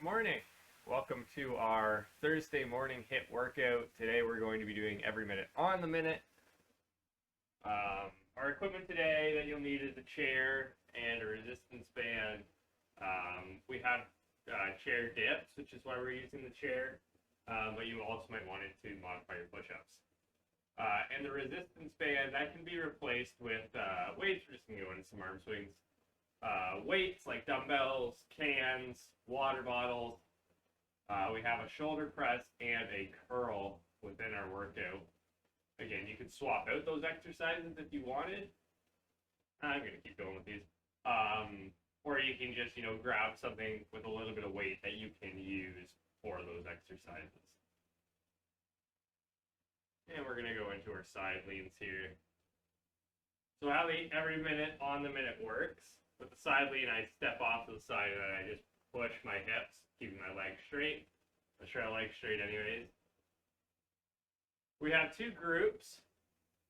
Morning. Welcome to our Thursday morning HIIT workout. Today we're going to be doing every minute on the minute. Our equipment today that you'll need is a chair and a resistance band. We have chair dips, which is why we're using the chair, but you also might want it to modify your push-ups. And the resistance band, that can be replaced with weights. We're just going to go into some arm swings. Weights like dumbbells, cans, water bottles. We have a shoulder press and a curl within our workout. Again, you could swap out those exercises if you wanted. I'm going to keep going with these. Or you can just, grab something with a little bit of weight that you can use for those exercises. And we're going to go into our side leans here. So how the every minute on the minute works. With the side lean, I step off to the side and I just push my hips, keeping my legs straight. I try to legs straight anyways. We have two groups.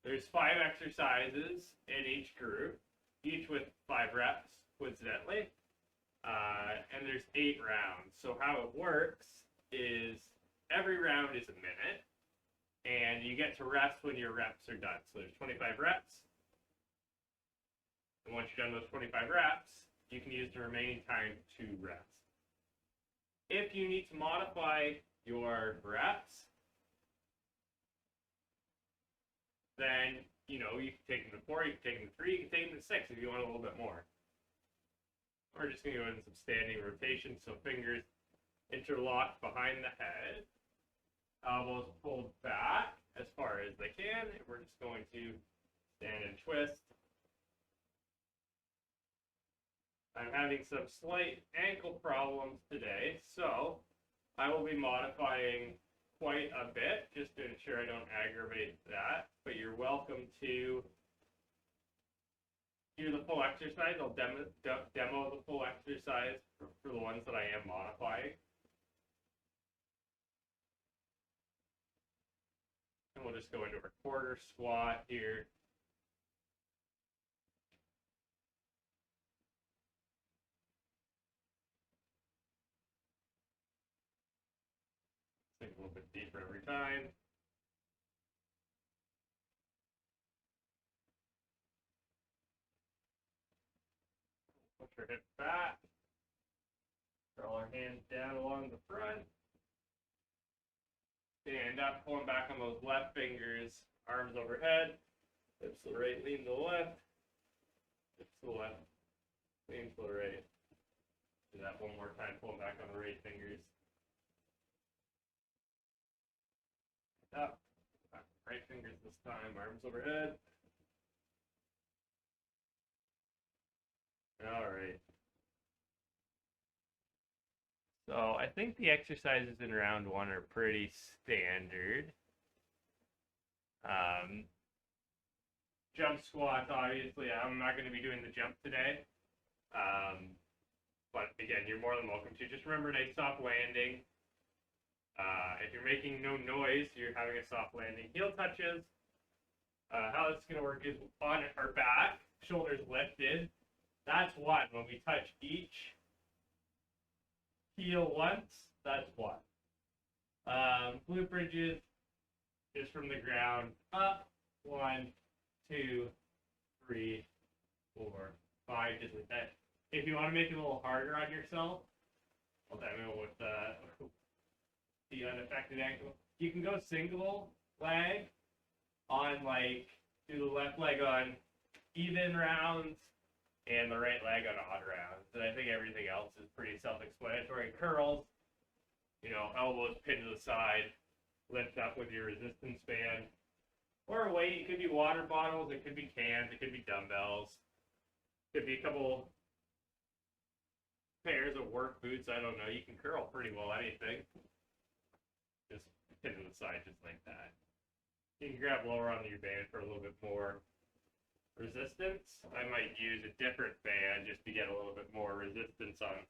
There's 5 exercises in each group, each with 5 reps, coincidentally. And there's 8 rounds. So how it works is every round is a minute, and you get to rest when your reps are done. So there's 25 reps. And once you're done with 25 reps, you can use the remaining time to rest. If you need to modify your reps, then, you can take them to 4, you can take them to 3, you can take them to 6 if you want a little bit more. We're just going to go into some standing rotation, so fingers interlocked behind the head, elbows pulled back as far as they can, and we're just going to stand and twist. I'm having some slight ankle problems today, so I will be modifying quite a bit just to ensure I don't aggravate that. But you're welcome to do the full exercise. I'll demo the full exercise for the ones that I am modifying. And we'll just go into our quarter squat here. Sink a little bit deeper every time. Push our hips back. Curl our hands down along the front. Stand up, pulling back on those left fingers, arms overhead. Hips to the right, lean to the left. Hips to the left, lean to the right. Do that one more time, pulling back on the right fingers. Up, right fingers this time, arms overhead. All right. So I think the exercises in round 1 are pretty standard. Jump squats, obviously, I'm not going to be doing the jump today. But again, you're more than welcome to. Just remember, nice soft landing. If you're making no noise, you're having a soft landing. Heel touches. How it's going to work is on our back, shoulders lifted. That's 1. When we touch each heel once, that's 1. Glute bridges is from the ground up. 1, 2, 3, 4, 5, just like that. If you want to make it a little harder on yourself, I'll demo with the unaffected ankle. You can go single leg on do the left leg on even rounds and the right leg on odd rounds. And I think everything else is pretty self-explanatory. Curls, elbows pinned to the side, lift up with your resistance band. Or a weight, it could be water bottles, it could be cans, it could be dumbbells. Could be a couple pairs of work boots, I don't know. You can curl pretty well anything. Just pin to the side just like that. You can grab lower on your band for a little bit more resistance. I might use a different band just to get a little bit more resistance on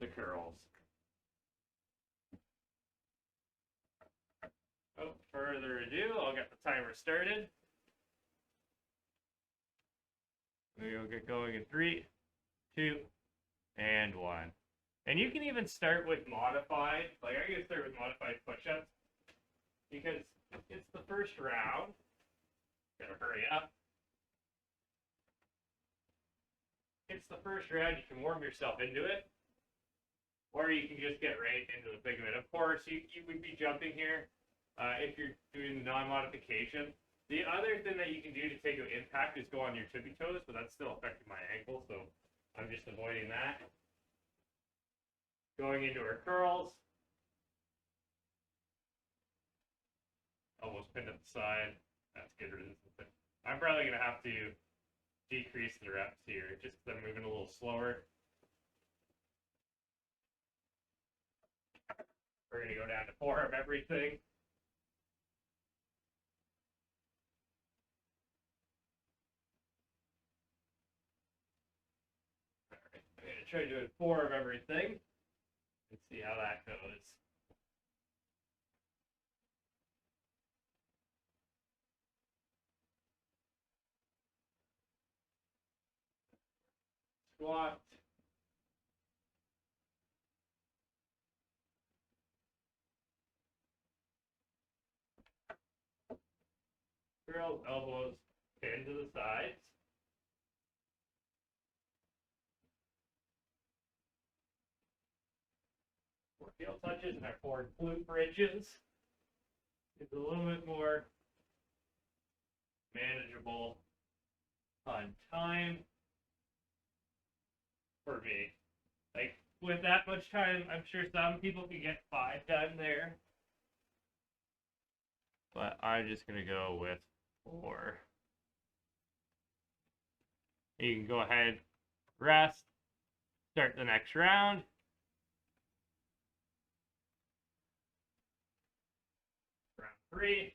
the curls. Without further ado, I'll get the timer started. We'll get going in 3, 2, and 1. And you can even start with modified. Like I'm gonna start with modified push-ups because it's the first round. Gotta hurry up. It's the first round. You can warm yourself into it, or you can just get right into the thick of it. Of course, you would be jumping here if you're doing the non-modification. The other thing that you can do to take an impact is go on your tippy toes, but that's still affecting my ankle, so I'm just avoiding that. Going into our curls. Almost pinned up the side. That's good resistance. I'm probably going to have to decrease the reps here, just because I'm moving a little slower. We're going to go down to 4 of everything. I'm going to try doing 4 of everything and see how that goes. Squat. Curls, elbows, pinned to the sides. Heel touches and our forward glute bridges. It's a little bit more manageable on time for me. Like with that much time, I'm sure some people can get 5 done there. But I'm just gonna go with 4. You can go ahead, rest, start the next round. Round 3.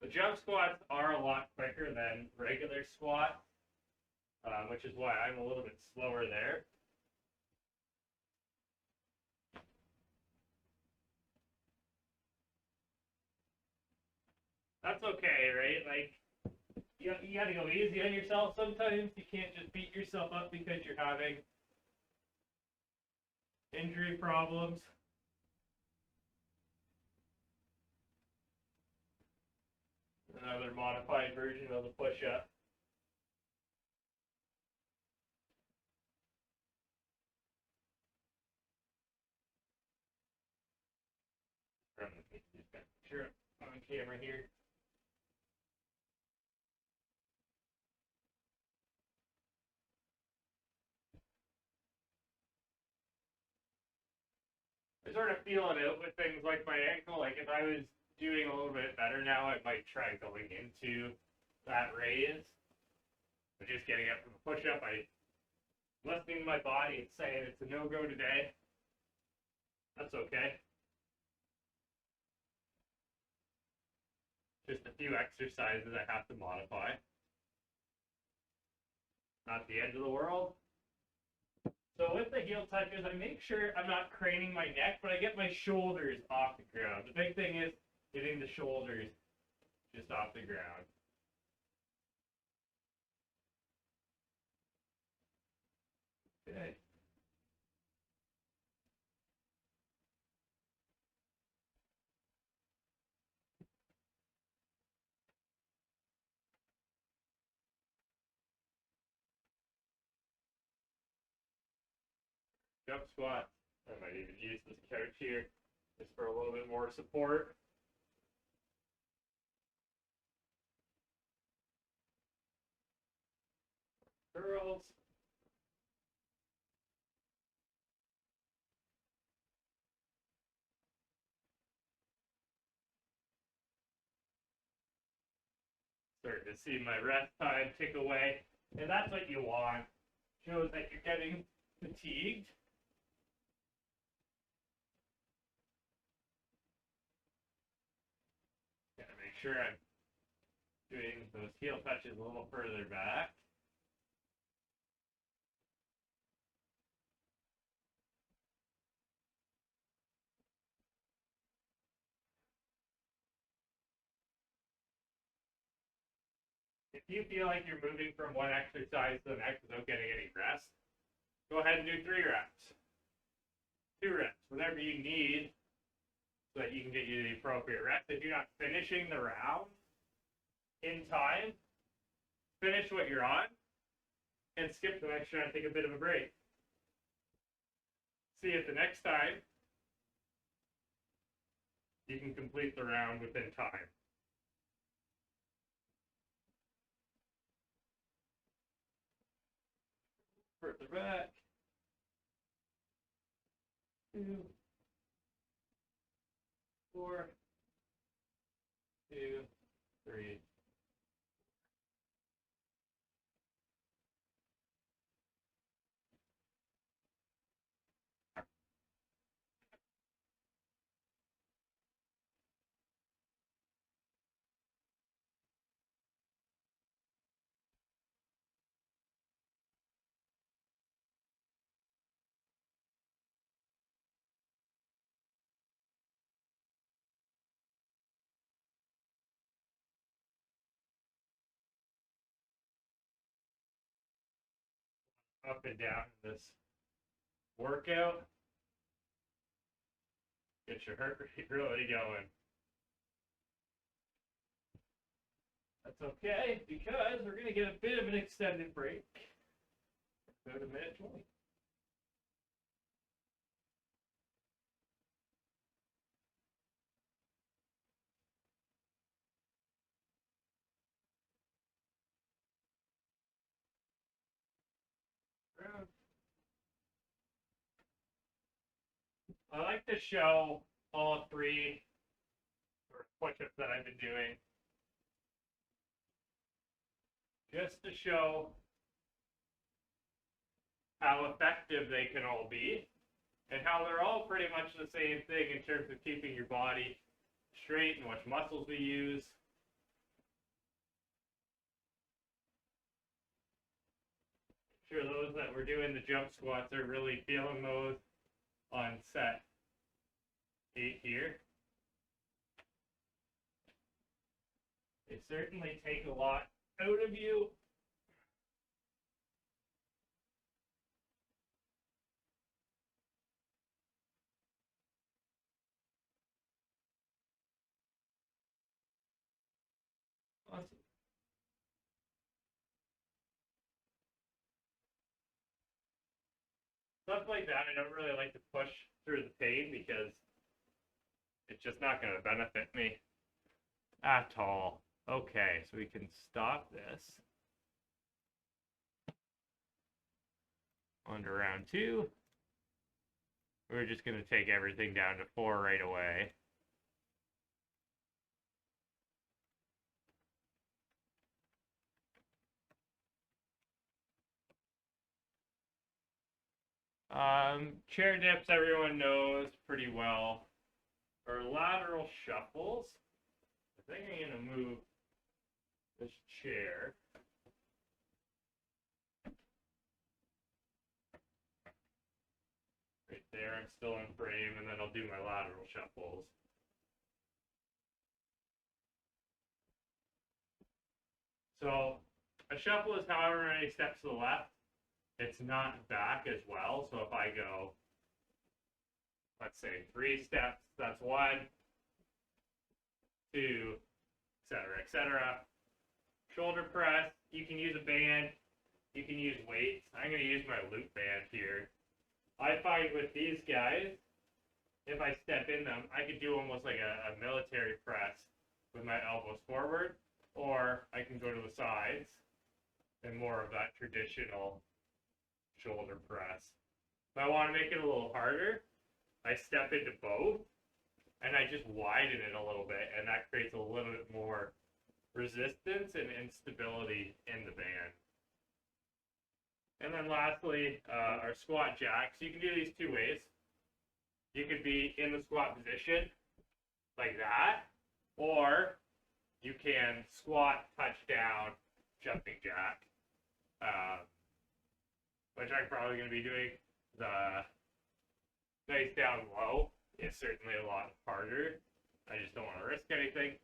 The jump squats are a lot quicker than regular squats, which is why I'm a little bit slower there. That's okay, right? Like, you gotta go easy on yourself sometimes. You can't just beat yourself up because you're having injury problems. Another modified version of the push-up. Sure, on camera here. I sort of feeling out with things like my ankle. Like if I was doing a little bit better now, I might try going into that raise. But just getting up from the push-up, I'm listening to my body and saying it's a no-go today. That's okay. Just a few exercises I have to modify. Not the end of the world. So with the heel touches, I make sure I'm not craning my neck, but I get my shoulders off the ground. The big thing is getting the shoulders just off the ground. Okay. Jump squat. I might even use this couch here just for a little bit more support. Curls. Starting to see my rest time tick away, and that's what you want. Shows that you're getting fatigued. Gotta make sure I'm doing those heel touches a little further back. If you feel like you're moving from one exercise to the next without getting any rest, go ahead and do 3 reps. 2 reps, whatever you need so that you can get you the appropriate rest. If you're not finishing the round in time, finish what you're on and skip the next round, take a bit of a break. See if the next time you can complete the round within time. Further back. 2, 4, 2, 3. Up and down in this workout. Get your heart rate really going. That's okay, because we're going to get a bit of an extended break. About a minute 20. I like to show all 3 push-ups that I've been doing, just to show how effective they can all be, and how they're all pretty much the same thing in terms of keeping your body straight and which muscles we use. Sure, those that were doing the jump squats are really feeling those on set 8 here. They certainly take a lot out of you. Awesome. Stuff like that, I don't really like to push through the pain because it's just not going to benefit me at all. Okay, so we can stop this. On to round 2. We're just going to take everything down to 4 right away. Chair dips, everyone knows pretty well. Or lateral shuffles. I think I'm going to move this chair. Right there, I'm still in frame, and then I'll do my lateral shuffles. So a shuffle is however many steps to the left. It's not back as well. So if I go, let's say 3 steps, that's 1, 2, etc., etc. Shoulder press, you can use a band, you can use weights. I'm going to use my loop band here. I find with these guys, if I step in them, I could do almost like a military press with my elbows forward, or I can go to the sides and more of that traditional shoulder press. If I want to make it a little harder, I step into both and I just widen it a little bit, and that creates a little bit more resistance and stability in the band. And then lastly, our squat jacks. You can do these 2 ways. You could be in the squat position like that, or you can squat, touch down, jumping jack, which I'm probably going to be doing. The nice down low is certainly a lot harder. I just don't want to risk anything.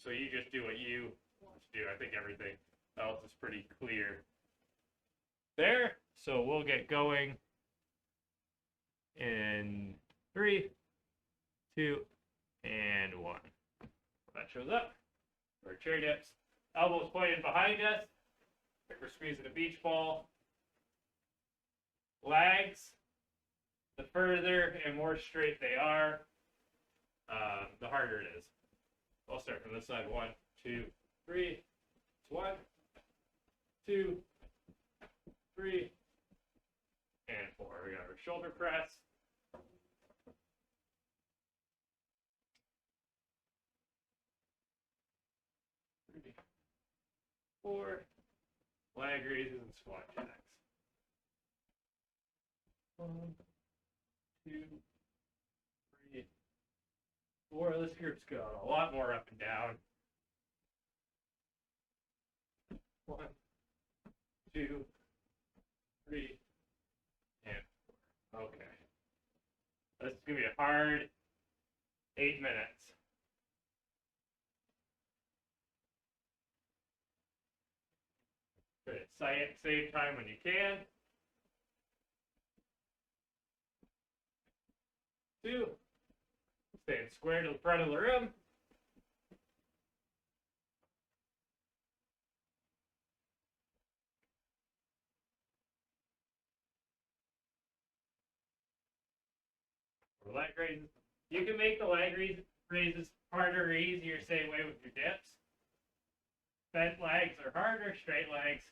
So you just do what you want to do. I think everything else is pretty clear there. So we'll get going in 3, 2, and 1. That shows up. Our chair dips. Elbows pointed behind us. Like we're squeezing a beach ball. Legs, the further and more straight they are, the harder it is. I'll start from this side. 1, 2, 3. 1, 2, 3, and 4. We got our shoulder press. Three, 4. Leg raises and squat jacks. 1, 2, 3, 4. This group's got a lot more up and down. 1, 2, 3, and 4. Okay. This is going to be a hard 8 minutes. Good. Save time when you can. 2. Stand square to the front of the room. Leg raises. You can make the leg raises harder or easier, same way with your dips. Bent legs are harder, straight legs.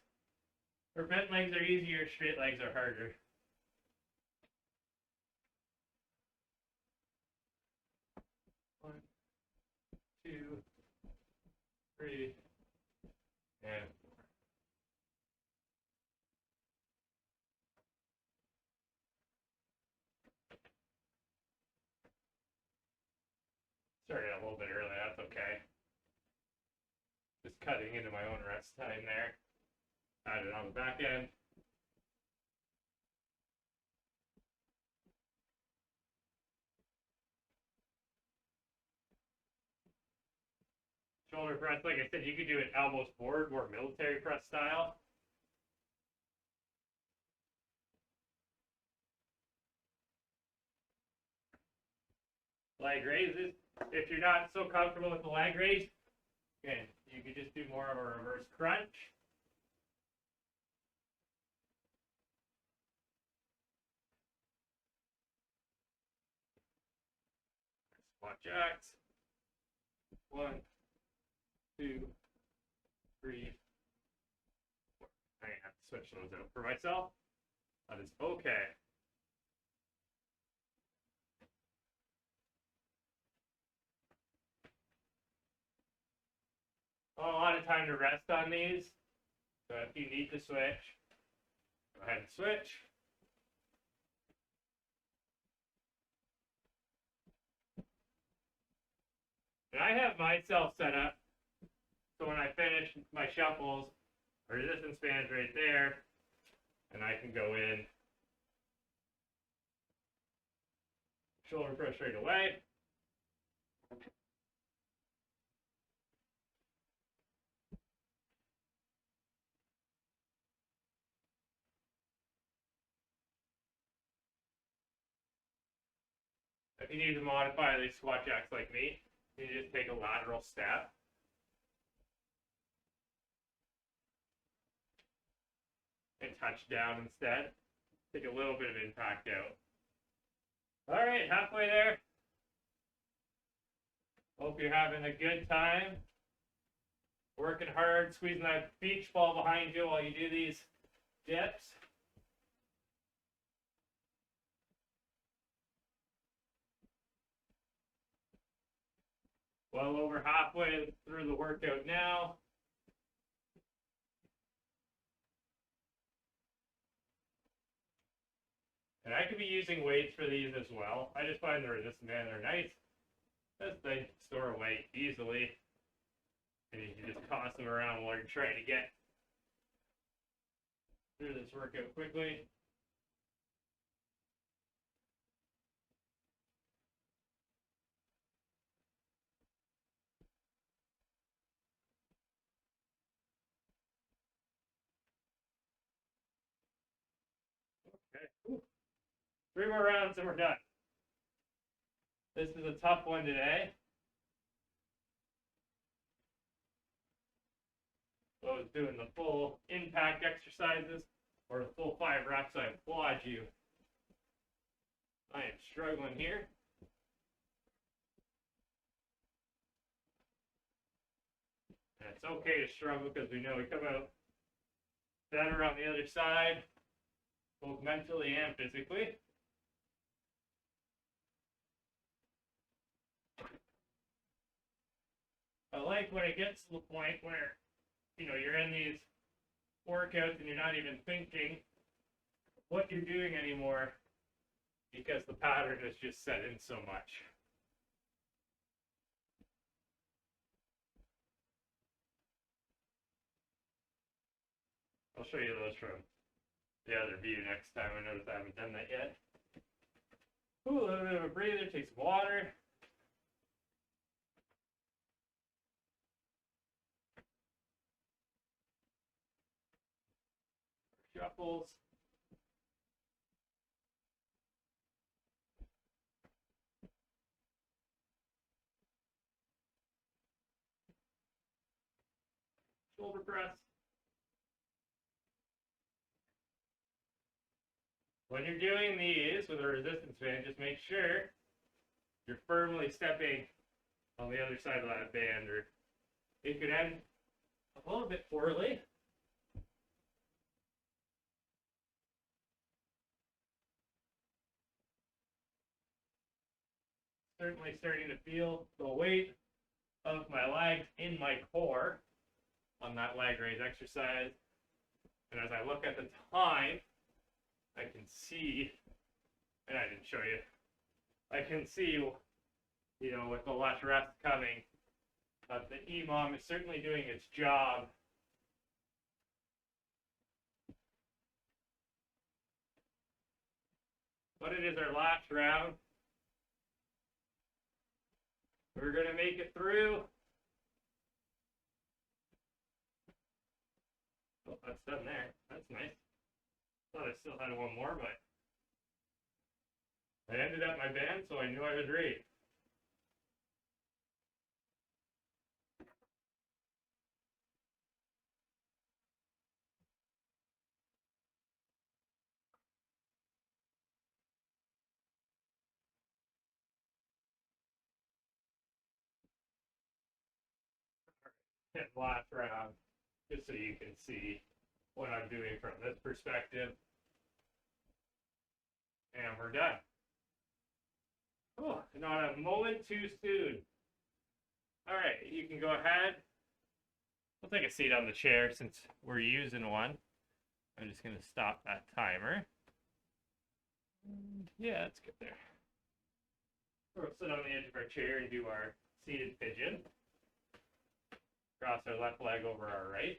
Or bent legs are easier, straight legs are harder. One, 2, 3, and 4. Started a little bit early, that's okay. Just cutting into my own rest time there. Add it on the back end. Shoulder press, like I said, you could do it elbows forward, more military press style. Leg raises. If you're not so comfortable with the leg raise, again, you could just do more of a reverse crunch. Squat jacks. 1, 2, 3, 4. I have to switch those out for myself. That is okay. A lot of time to rest on these. So if you need to switch, go ahead and switch. And I have myself set up so when I finish my shuffles, my resistance band's right there, and I can go in shoulder press straight away. If you need to modify these squat jacks like me, you just take a lateral step. And touch down instead. Take a little bit of impact out. All right, halfway there. Hope you're having a good time. Working hard, squeezing that beach ball behind you while you do these dips. Well over halfway through the workout now. And I could be using weights for these as well. I just find the resistance bands are nice because they store weight easily. And you can just toss them around while you're trying to get through this workout quickly. Okay. Ooh. 3 more rounds and we're done. This is a tough one today. So I was doing the full impact exercises or the full 5 reps. I applaud you. I am struggling here. And it's okay to struggle because we know we come out better on the other side, both mentally and physically. I like when it gets to the point where, you know, you're in these workouts and you're not even thinking what you're doing anymore because the pattern is just set in so much. I'll show you those from the other view next time. I notice I haven't done that yet. Ooh, a little bit of a breather, take some water. Shuffles. Shoulder press. When you're doing these with a resistance band, just make sure you're firmly stepping on the other side of that band, or it could end a little bit poorly. Certainly starting to feel the weight of my legs in my core on that leg raise exercise. And as I look at the time, I can see, and I didn't show you, I can see, you know, with the less reps coming, the EMOM is certainly doing its job. But it is our last round. We're going to make it through. Oh, that's done there. That's nice. Thought I still had one more, but I ended up my band, so I knew I was ready. Last round, just so you can see what I'm doing from this perspective. And we're done. Oh, not a moment too soon. All right, you can go ahead. We'll take a seat on the chair since we're using one. I'm just going to stop that timer. Yeah, that's good there. We'll sit on the edge of our chair and do our seated pigeon. Cross our left leg over our right.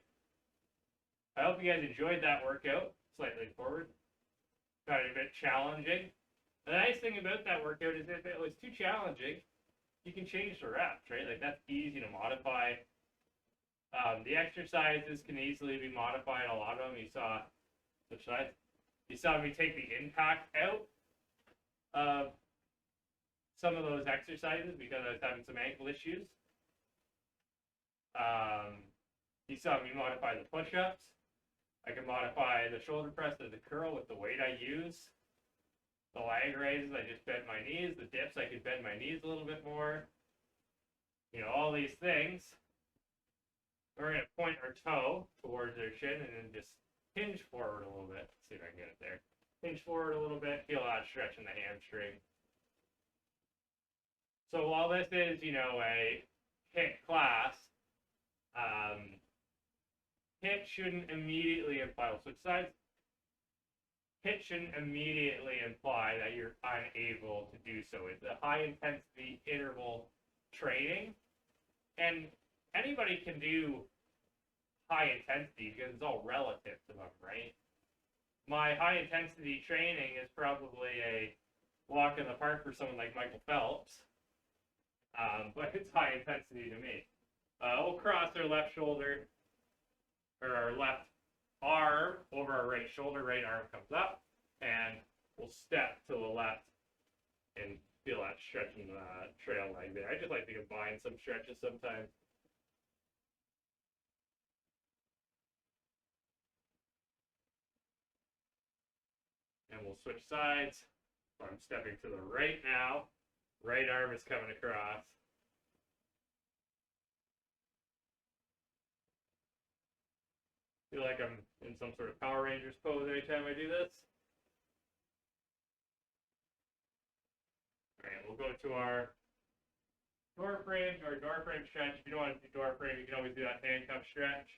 I hope you guys enjoyed that workout. Slightly forward. Got it a bit challenging. The nice thing about that workout is if it was too challenging, you can change the reps, right? Like that's easy to modify. The exercises can easily be modified. A lot of them you saw. Switch sides. You saw me take the impact out of some of those exercises because I was having some ankle issues. You saw me modify the push-ups. I can modify the shoulder press to the curl with the weight I use. The leg raises, I just bend my knees. The dips, I could bend my knees a little bit more. You know, all these things. We're going to point our toe towards our shin and then just hinge forward a little bit. Let's see if I can get it there. Hinge forward a little bit. Feel that stretch in the hamstring. So while this is, you know, a HIIT class, HIIT shouldn't immediately imply, we'll switch sides. HIIT shouldn't immediately imply that you're unable to do so. It's a high intensity interval training, and anybody can do high intensity because it's all relative to them, right? My high intensity training is probably a walk in the park for someone like Michael Phelps, but it's high intensity to me. We'll cross our left shoulder, or our left arm over our right shoulder. Right arm comes up. and we'll step to the left and feel that stretch in the trail leg there. I just like to combine some stretches sometimes. And we'll switch sides. So I'm stepping to the right now. Right arm is coming across. Feel like I'm in some sort of Power Rangers pose anytime I do this. All right, we'll go to our door frame stretch. If you don't want to do door frame, you can always do that handcuff stretch.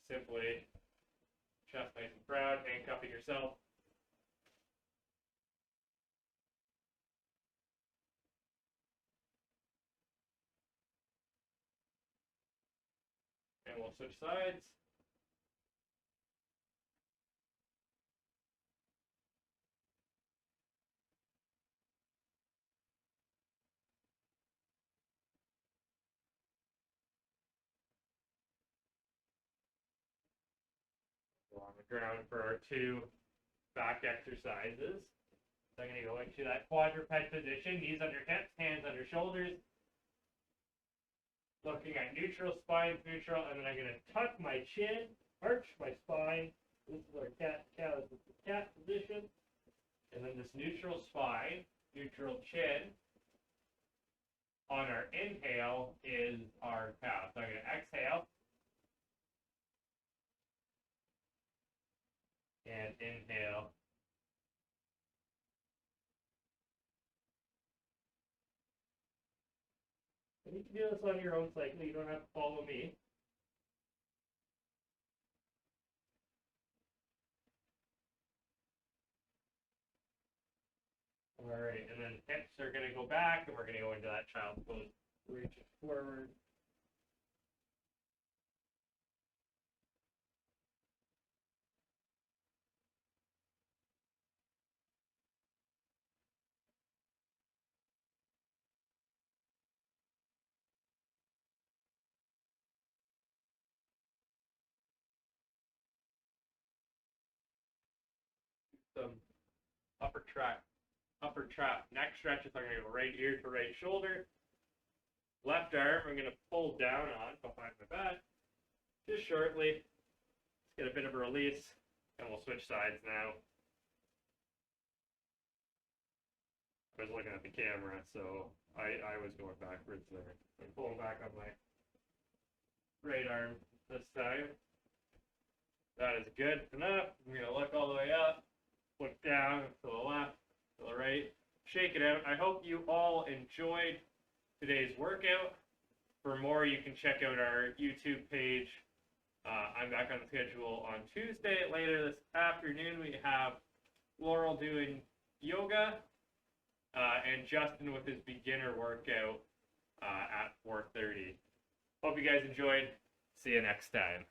Simply chest nice and proud, handcuffing yourself. And we'll switch sides. On the ground for our two back exercises. So I'm going to go into that quadruped position, knees under hips, hands under shoulders. Looking at neutral, spine neutral, and then I'm going to tuck my chin, arch my spine. This is our cat position. And then this neutral spine, neutral chin. On our inhale is our cow. So I'm going to exhale. And inhale. And you can do this on your own cycle. You don't have to follow me. All right, and then hips are going to go back, and we're going to go into that child's pose. Reach it forward. Some upper trap neck stretches. I'm going to go right ear to right shoulder. Left arm, I'm going to pull down on behind my back just shortly. Let's get a bit of a release, and we'll switch sides now. I was looking at the camera, so I was going backwards there. I'm pulling back on my right arm this time. That is good enough. I'm going to look all the way up, look down to the left, to the right, shake it out. I hope you all enjoyed today's workout. For more, you can check out our YouTube page. I'm back on the schedule on Tuesday. Later this afternoon, we have Laurel doing yoga and Justin with his beginner workout at 4:30. Hope you guys enjoyed. See you next time.